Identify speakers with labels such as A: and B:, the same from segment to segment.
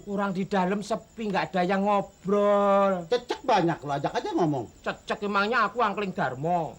A: Orang di dalam sepi, nggak ada yang ngobrol.
B: Cecek banyak lo, ajak aja ngomong.
A: Cecek emangnya aku Angkling Darmo.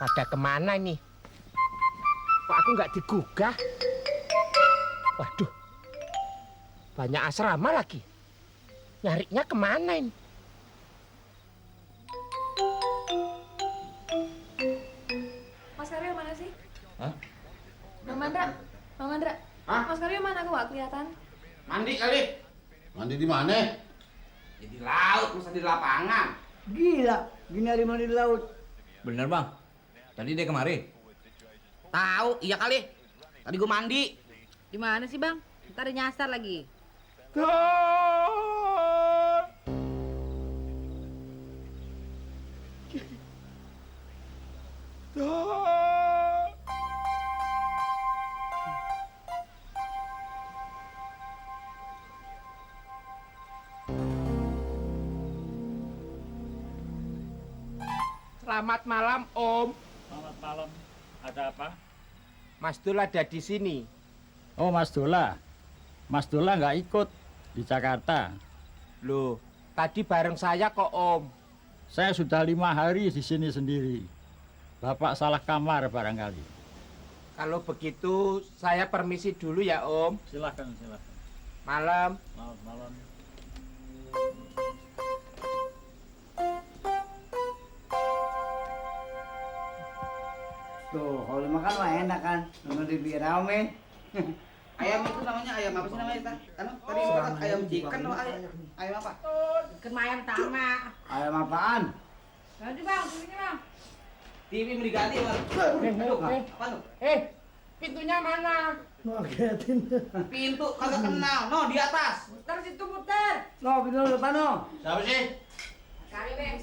A: Pada kemana ini? Kok aku nggak digugah? Waduh, banyak asrama lagi. Nyarinya kemana ini?
C: Mas Karyo mana sih?
D: Hah?
C: Bang Mandra, Bang Mandra.
B: Hah?
C: Mas Karyo mana? Aku nggak kelihatan.
D: Mandi kali.
B: Mandi di mana?
D: Ya di laut, masa di lapangan.
E: Gila, gini hari mandi di laut.
F: Bener bang, tadi dia kemari.
D: Tahu, iya kali. Tadi gua mandi.
G: Di mana sih bang? Ntar dia nyasar lagi.
A: Selamat malam, Om.
H: Selamat malam. Ada apa?
A: Mas Dul ada di sini.
H: Oh, Mas Dola. Mas Dola nggak ikut di Jakarta.
A: Loh, tadi bareng saya kok, Om.
H: Saya sudah 5 hari di sini sendiri. Bapak salah kamar barangkali.
A: Kalau begitu, saya permisi dulu ya, Om.
H: Silahkan, silahkan.
A: Malam.
H: Selamat malam.
E: Tuh, kalau dimakan mah enak kan. Nunggu di rame.
D: Ayam itu namanya ayam apa sih namanya? Tadi makan ayam chicken atau ayam apa?
G: Ikan ayam tama.
E: Ayam apaan?
G: Nanti bang, sini bang.
D: TV mau diganti, Bang. Apa tuh?
A: Pintunya mana?
E: Ngagetin.
D: Pintu kagak kenal. No, di atas.
G: Muter situ muter.
E: No, pintu depan no.
D: Siapa sih?
G: Cari bang.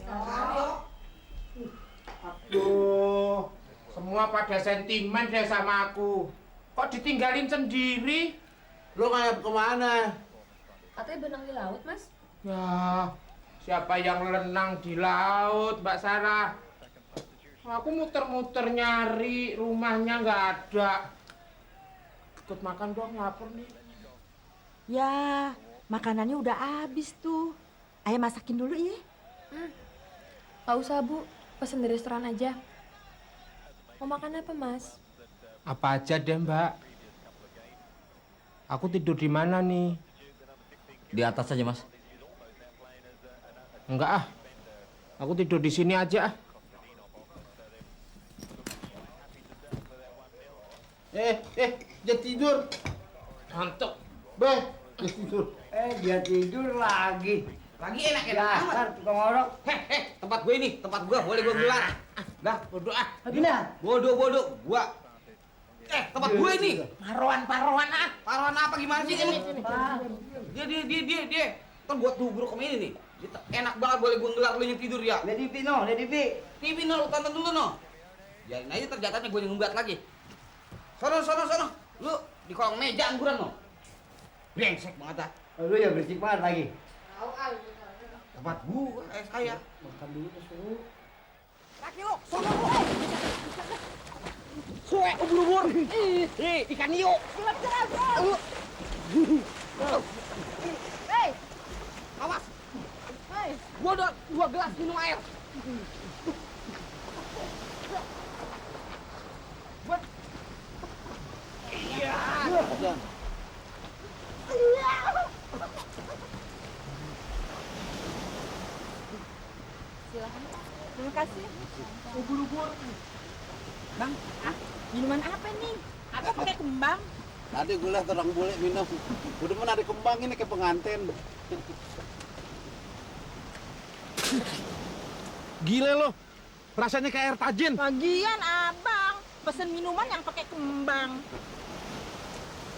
A: Aduh, semua pada sentimen deh sama aku. Kok ditinggalin sendiri?
B: Lo kayak kemana?
C: Katanya benang di laut, Mas.
A: Ya, siapa yang renang di laut, Mbak Sarah? Aku muter-muter nyari, rumahnya nggak ada. Ikut makan dong, lapar nih.
I: Ya, makanannya udah habis tuh. Ayah masakin dulu ya.
C: Nggak usah, Bu. Pesen di restoran aja. Mau makan apa, Mas?
A: Apa aja deh, Mbak. Aku tidur di mana nih?
F: Di atas aja mas.
A: Enggak ah. Aku tidur di sini aja ah.
B: Dia tidur.
A: Ngantuk.
B: Beh, dia tidur.
E: Dia tidur lagi.
D: Lagi enak-enak amat.
E: Dasar tukang orok.
D: Tempat gue ini, tempat gua boleh gua gelar.
A: Dah, bodoh ah.
E: Gina.
D: Bodoh, gua. Tempat gue ini.
A: Paruan ah.
D: Paruan apa gimana sih ini? Dia. Kan gua tubruk sama ini nih. Enak banget boleh gua gelar lu yang tidur ya.
E: Lihat TV no, lihat TV.
D: TV no, lu tonton dulu no. Biarin aja terjatahnya gue ngumbat lagi. Sono. Lu di kolong meja angguran no. Brengsek banget ah.
E: Lu ya berisik banget lagi.
D: Tempat gua, saya.
E: Makan dulu ke suhu.
A: Laki lu, sono lu. Suwe, ubur-ubur. Ikan hiu.
G: Hei,
A: Awas.
G: hei.
A: Gua udah 2 gelas minum air.
G: Silakan. Terima kasih.
A: Ubur-ubur.
I: Bang, minuman apa nih? Apa pakai kembang?
B: Tadi gue lihat orang bule minum. Udah mana ada kembang ini kayak pengantin.
J: Gile lo, rasanya kayak air tajin.
I: Bagian apa? pesen minuman yang pakai kembang.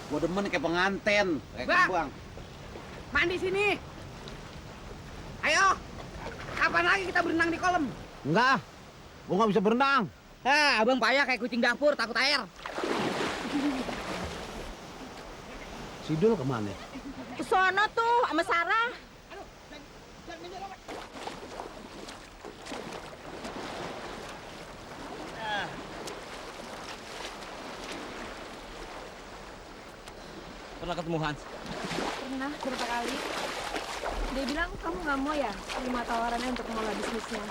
B: Gua demen kayak penganten, kayak
D: Bang.
B: kembang.
D: Mandi sini. Ayo. Kapan lagi kita berenang di kolam?
B: Enggak, gua nggak bisa berenang.
D: Abang payah kayak kucing dapur, takut air.
B: Sidul kemana?
I: Kesono tuh sama Sarah.
F: Pernah ketemu Hans?
C: Pernah berapa kali. Dia bilang kamu nggak mau ya terima tawarannya untuk mengelola bisnisnya.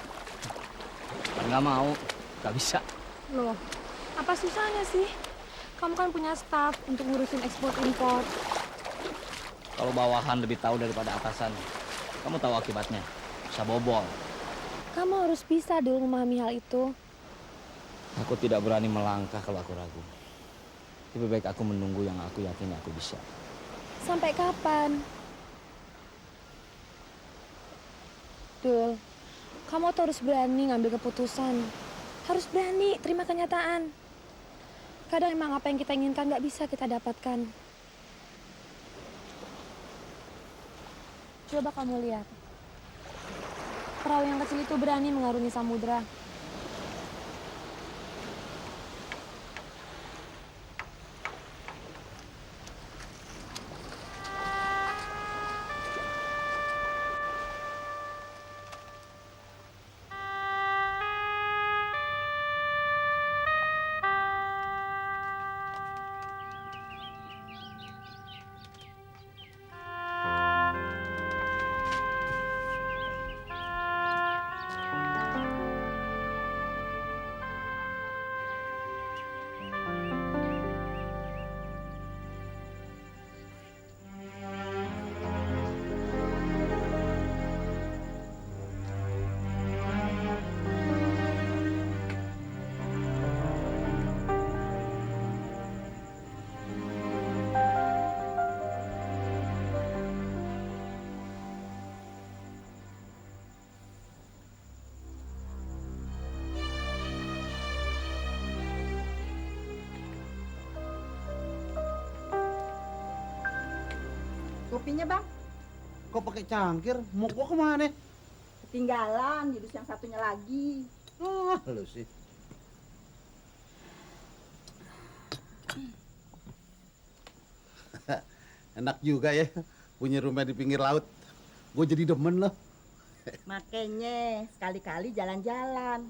F: Kan nggak mau. Nggak bisa.
C: Loh, apa susahnya sih? Kamu kan punya staff untuk ngurusin ekspor impor.
F: Kalau bawahan lebih tahu daripada atasan, kamu tahu akibatnya. Bisa bobol.
C: Kamu harus bisa dulu memahami hal itu.
F: Aku tidak berani melangkah kalau aku ragu. Lebih baik aku menunggu yang aku yakini aku bisa.
C: Sampai kapan? Dul, kamu tuh harus berani ngambil keputusan. Harus berani terima kenyataan. Kadang emang apa yang kita inginkan nggak bisa kita dapatkan. Coba kamu lihat. Perahu yang kecil itu berani mengarungi samudera.
I: Kopinya bang,
B: Kok pakai cangkir? Mau gua kemana?
I: ketinggalan, jurus yang satunya lagi.
B: Lu sih. Enak juga ya, punya rumah di pinggir laut. Gue jadi demen loh.
I: Makanya sekali-kali jalan-jalan.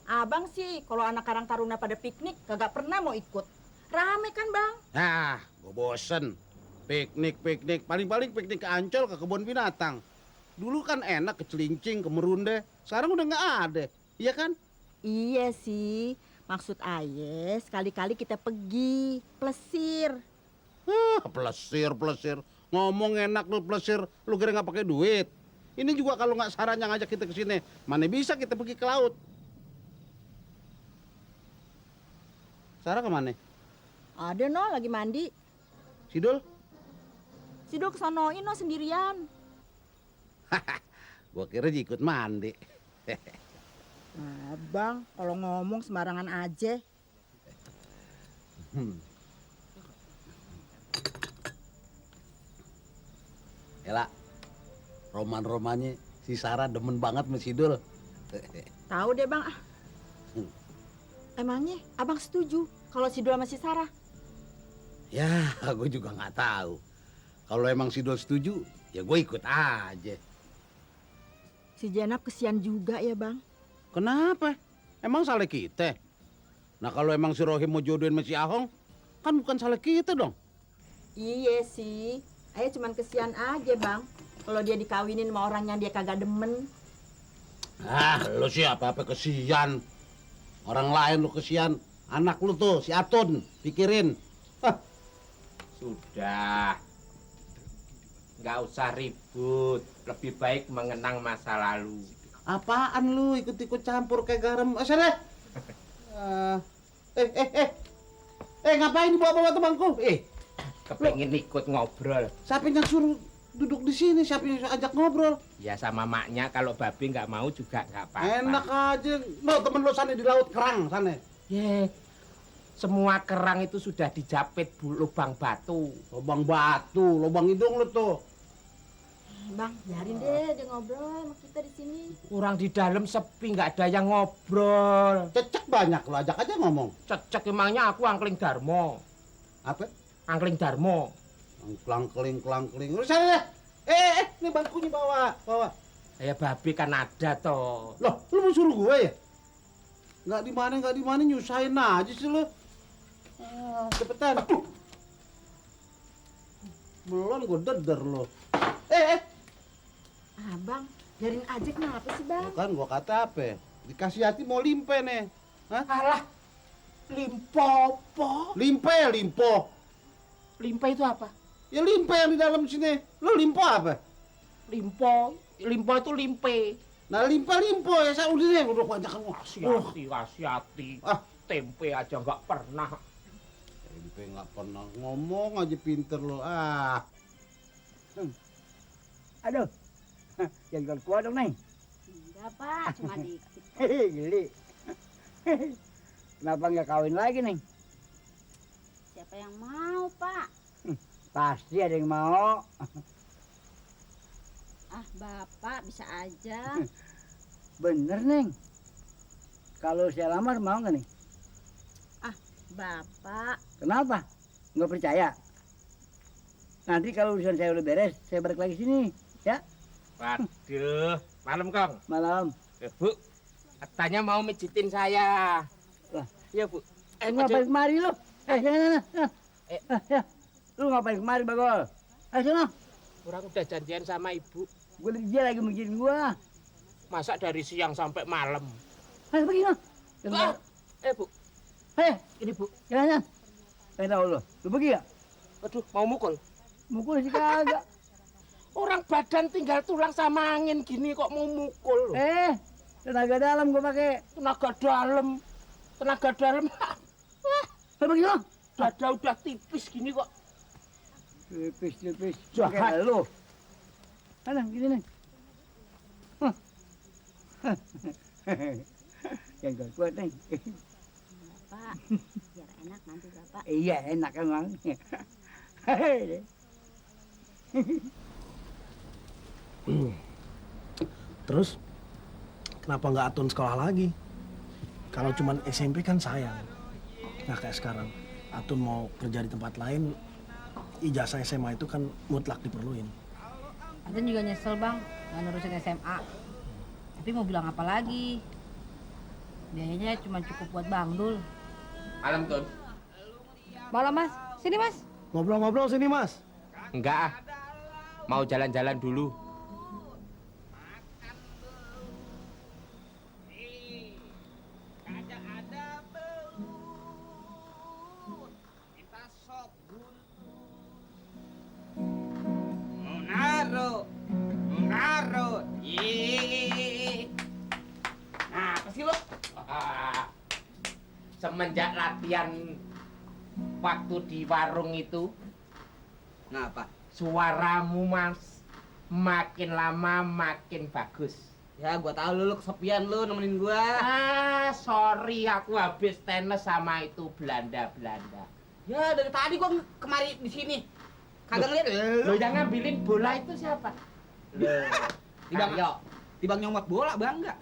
I: Abang sih kalau anak Karang Taruna pada piknik kagak pernah mau ikut. Rame kan bang?
B: Nah, gue bosen. Piknik. Paling-paling piknik ke Ancol, ke kebun binatang. Dulu kan enak ke Celincing, ke Merunde. Sekarang udah nggak ada. Iya kan?
I: Iya sih. Maksud ayah sekali-kali kita pergi plesir.
B: Plesir. Ngomong enak lu plesir. Lu kira nggak pakai duit? Ini juga kalau nggak Sarah yang ngajak kita ke sini, mana bisa kita pergi ke laut? Sarah kemana?
I: Ada no lagi mandi.
B: Sidul?
I: Sidul kesonoin no sendirian.
B: Gua kira dia ikut mandi.
I: Abang kalau ngomong sembarangan aja.
B: Ela, roman-romannya si Sarah demen banget sama Sidul.
I: Tahu deh bang. Emangnya abang setuju kalau Sidul sama si Sarah?
B: Ya, gue juga nggak tahu. Kalau emang Sidul setuju, ya gue ikut aja.
I: Si Jenab kesian juga ya bang.
B: Kenapa? Emang salah kita? Nah kalau emang si Rohim mau jodohin sama si Ahong, kan bukan salah kita dong.
I: Iya sih. Ayah cuman kesian aja bang. Kalau dia dikawinin sama orang yang dia kagak demen.
B: Ah, lu sih apa-apa kesian. Orang lain lu kesian. Anak lu tuh, si Atun, pikirin.
A: Sudah. Nggak usah ribut. Lebih baik mengenang masa lalu.
B: Apaan lu ikut-ikut campur kayak garam? Sana. Ngapain dibawa-bawa temanku?
A: Kepengen ikut ngobrol.
B: Siapa yang suruh duduk di sini? Siapa yang ajak ngobrol?
A: Ya sama maknya kalau babi nggak mau juga nggak apa-apa.
B: Enak aja. Lo temen lo sana di laut kerang sana.
A: Ye, Semua kerang itu sudah dijapit lubang batu.
B: Lubang batu, lubang hidung lu tuh.
I: Bang, biarin deh dia ngobrol sama kita di sini.
A: Orang di dalam sepi, nggak ada yang ngobrol.
B: Cecek banyak lo, ajak aja ngomong.
A: Cecek emangnya aku Angkling Darmo.
B: Apa?
A: Angkling Darmo.
B: Klangkeling. Udah sana deh. Ini bangkunya bawa.
A: Ya babi kan ada toh.
B: Loh, lu mau suruh gue ya? Nggak di mana nyusahin aja sih lu. Cepetan. Belum gue deder lo.
I: Abang, biarin aja kenapa sih bang?
B: Kan gua kata apa? Dikasih hati mau limpe nih. Hah?
A: Alah, limpo. Limpo itu apa?
B: Ya limpe yang di dalam sini. Lu limpo apa?
A: Limpo itu limpe.
B: Nah limpo ya saya udah banyak kan
A: Kasih hati.
B: Ah.
A: Tempe aja nggak pernah.
B: Limpe nggak pernah ngomong aja pinter lo.
E: Aduh. Jangan kuat dong, Neng.
G: Enggak, Pak. Cuma dikit.
E: Gili. Kenapa nggak kawin lagi, Neng?
G: Siapa yang mau, Pak?
E: Pasti ada yang mau.
G: Ah, Bapak bisa aja.
E: Bener, Neng. Kalau saya lamar mau nggak, Neng?
G: Bapak,
E: Kenapa? Nggak percaya? Nanti kalau urusan saya udah beres, saya balik lagi sini. Ya,
A: Waduh, malam Kong.
E: malam.
A: Bu, katanya mau mijitin saya.
E: Lah.
A: Iya Bu.
E: Lu ngapain kemari lu? Sana. Ya. Lu ngapain kemari, Bagol? Sana.
A: Orang udah janjian sama Ibu.
E: Dia lagi mikirin gua.
A: Masa dari siang sampai malam.
E: Ayo pergi no.
A: Bu, ini Bu.
E: Jangan. Pengen tahu lu. Lu pergi ya?
A: Aduh, mau mukul.
E: Mukul sih kagak.
A: Orang badan tinggal tulang sama angin gini kok mau mukul.
E: Tenaga dalam gua pakai.
A: Tenaga dalam.
E: Ayo pergi no.
A: Dada udah tipis gini kok.
E: Tipis.
A: Jahat.
E: Pakai lu. Mana gini nih. Jangan kuat nih.
G: Bapak. Biar enak nanti Bapak.
E: Iya enak emang.
J: Terus kenapa nggak Atun sekolah lagi? Kalau cuman SMP kan sayang. Nggak kayak sekarang. Atun mau kerja di tempat lain, ijazah SMA itu kan mutlak diperluin.
K: Atun juga nyesel bang, nggak nurusin SMA. Tapi mau bilang apa lagi? Biayanya cuma cukup buat Bang Dul.
A: Malam Tun.
C: Malam Mas, sini Mas.
J: Ngobrol-ngobrol sini Mas.
A: Enggak ah. Mau jalan-jalan dulu.
D: Naro. Nah, apa sih lo?
A: Semenjak latihan waktu di warung itu,
D: Ngapa?
A: suaramu Mas makin lama makin bagus.
D: Ya, gua tahu lu kesepian lu nemenin gua.
A: Sorry aku habis tenis sama itu Belanda.
D: Ya, dari tadi gua kemari di sini. Kagak ngeliat
A: Lo yang ngambilin bola itu siapa?
D: Tibang nyomot bola bangga.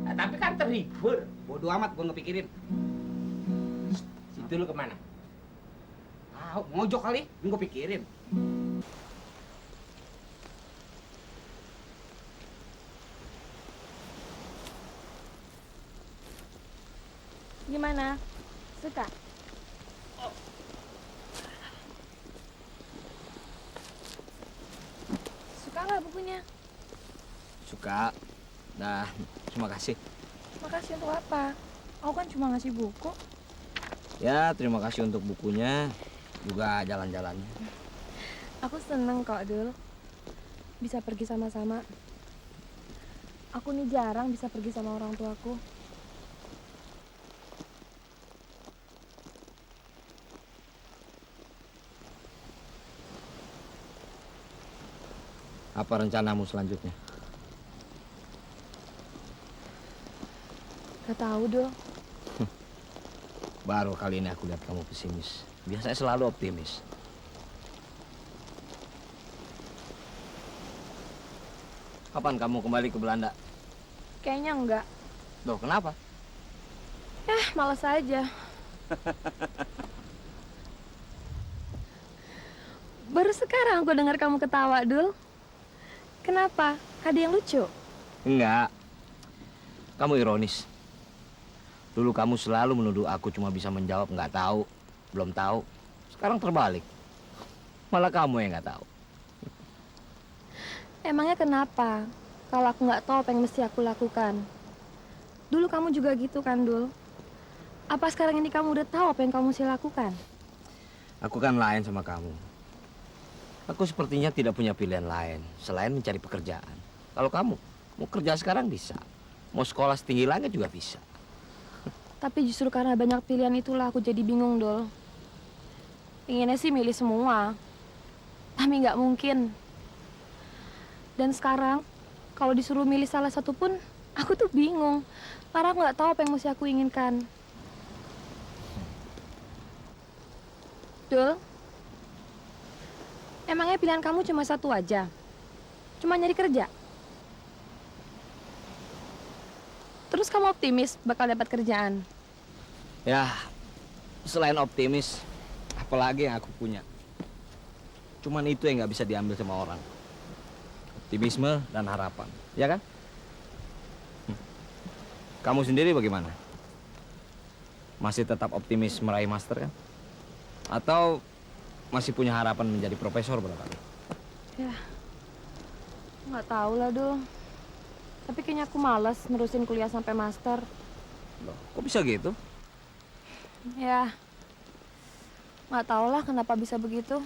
A: Tapi kan terhibur.
D: Bodoh amat gua ngepikirin.
A: Situ lu kemana?
D: Mojok kali, gua pikirin.
C: Gimana? Suka? Suka nggak bukunya?
F: Suka. Nah, terima kasih.
C: Makasih untuk apa? Aku kan cuma ngasih buku.
F: Ya, terima kasih untuk bukunya, juga jalan-jalannya.
C: Aku seneng kok, Dul. Bisa pergi sama-sama. Aku nih jarang bisa pergi sama orang tuaku.
F: Apa rencanamu selanjutnya?
C: Gak tahu, Dul.
F: Baru kali ini aku lihat kamu pesimis. Biasanya selalu optimis. Kapan kamu kembali ke Belanda?
C: Kayaknya enggak.
F: Loh, kenapa?
C: Malas aja. Baru sekarang aku dengar kamu ketawa, Dul. Kenapa? Ada yang lucu?
F: Enggak. Kamu ironis. Dulu kamu selalu menuduh aku cuma bisa menjawab nggak tahu, belum tahu. Sekarang terbalik. Malah kamu yang nggak tahu.
C: Emangnya kenapa? Kalau aku nggak tahu apa yang mesti aku lakukan. Dulu kamu juga gitu kan, Dul? Apa sekarang ini kamu udah tahu apa yang kamu mesti lakukan?
F: Aku kan lain sama kamu. Aku sepertinya tidak punya pilihan lain selain mencari pekerjaan. Kalau kamu mau kerja sekarang bisa, mau sekolah setinggi langit juga bisa.
C: Tapi justru karena banyak pilihan itulah aku jadi bingung, Dul. Pengennya sih milih semua, tapi nggak mungkin. Dan sekarang, kalau disuruh milih salah satu pun, aku tuh bingung. Karena aku nggak tahu apa yang mesti aku inginkan. Dul, emangnya pilihan kamu cuma satu aja? Cuma nyari kerja? Terus kamu optimis bakal dapat kerjaan?
F: Ya, selain optimis, apalagi yang aku punya. Cuman itu yang nggak bisa diambil sama orang. Optimisme dan harapan, ya kan? Kamu sendiri bagaimana? Masih tetap optimis meraih master kan? Atau masih punya harapan menjadi profesor barangkali?
C: Ya, nggak tahu lah, Dul. Tapi kayaknya aku malas nerusin kuliah sampai master.
F: Loh, kok bisa gitu?
C: Ya, nggak tahu lah kenapa bisa begitu.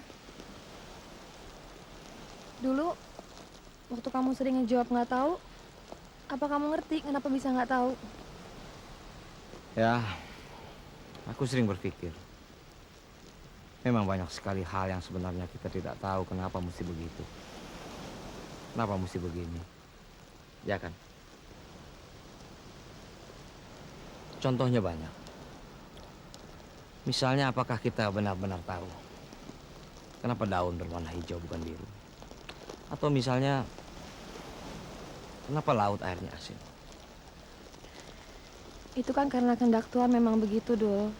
C: Dulu, waktu kamu sering ngejawab nggak tahu, apa kamu ngerti kenapa bisa nggak tahu?
F: Ya, aku sering berpikir. Memang banyak sekali hal yang sebenarnya kita tidak tahu kenapa mesti begitu. Kenapa mesti begini. Ya kan? Contohnya banyak. Misalnya apakah kita benar-benar tahu kenapa daun berwarna hijau bukan biru? Atau misalnya kenapa laut airnya asin?
C: Itu kan karena kehendak Tuhan memang begitu, Dul.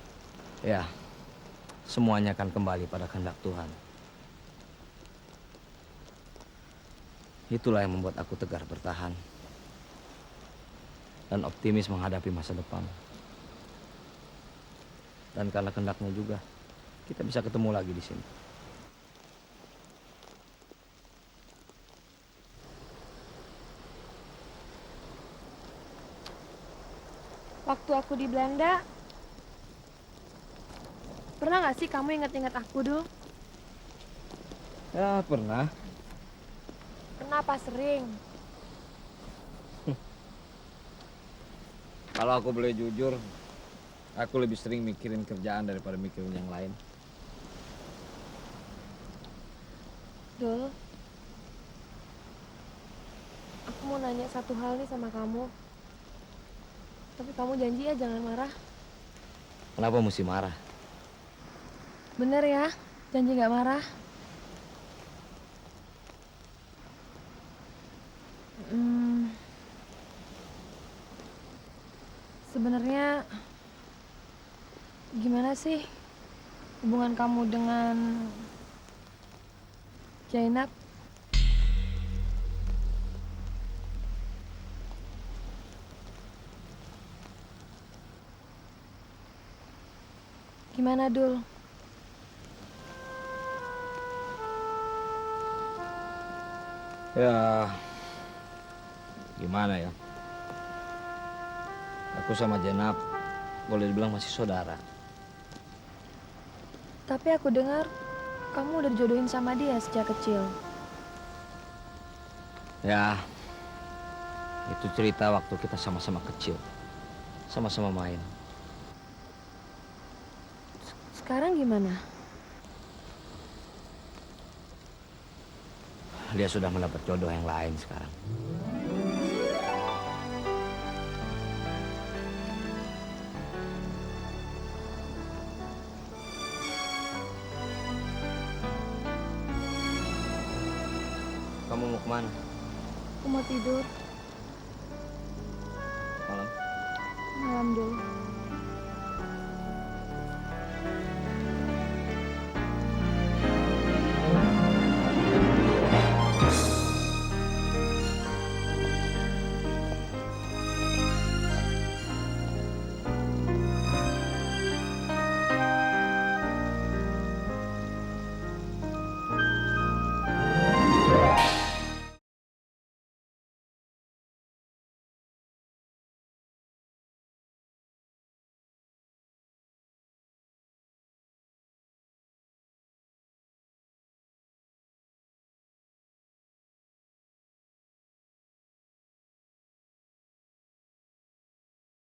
F: Ya, semuanya akan kembali pada kehendak Tuhan. Itulah yang membuat aku tegar bertahan dan optimis menghadapi masa depan. Dan karena kehendaknya juga, kita bisa ketemu lagi di sini.
C: Waktu aku di Belanda, pernah nggak sih kamu inget-inget aku, Dul?
F: Ya, pernah.
C: Kenapa sering?
F: Kalau aku boleh jujur, aku lebih sering mikirin kerjaan daripada mikirin yang lain.
C: Dul, aku mau nanya satu hal nih sama kamu. Tapi kamu janji ya jangan marah.
F: Kenapa mesti marah?
C: Bener ya? Janji nggak marah? Sebenarnya gimana sih hubungan kamu dengan Zainab? Gimana, Dul?
F: Ya, gimana ya? Aku sama Zainab boleh dibilang masih saudara.
C: Tapi aku dengar kamu udah dijodohin sama dia sejak kecil.
F: Ya, itu cerita waktu kita sama-sama kecil, sama-sama main.
C: Sekarang gimana?
F: Dia sudah mendapat jodoh yang lain sekarang. Kamu mau kemana?
C: Aku mau tidur
F: malam?
C: malam dulu.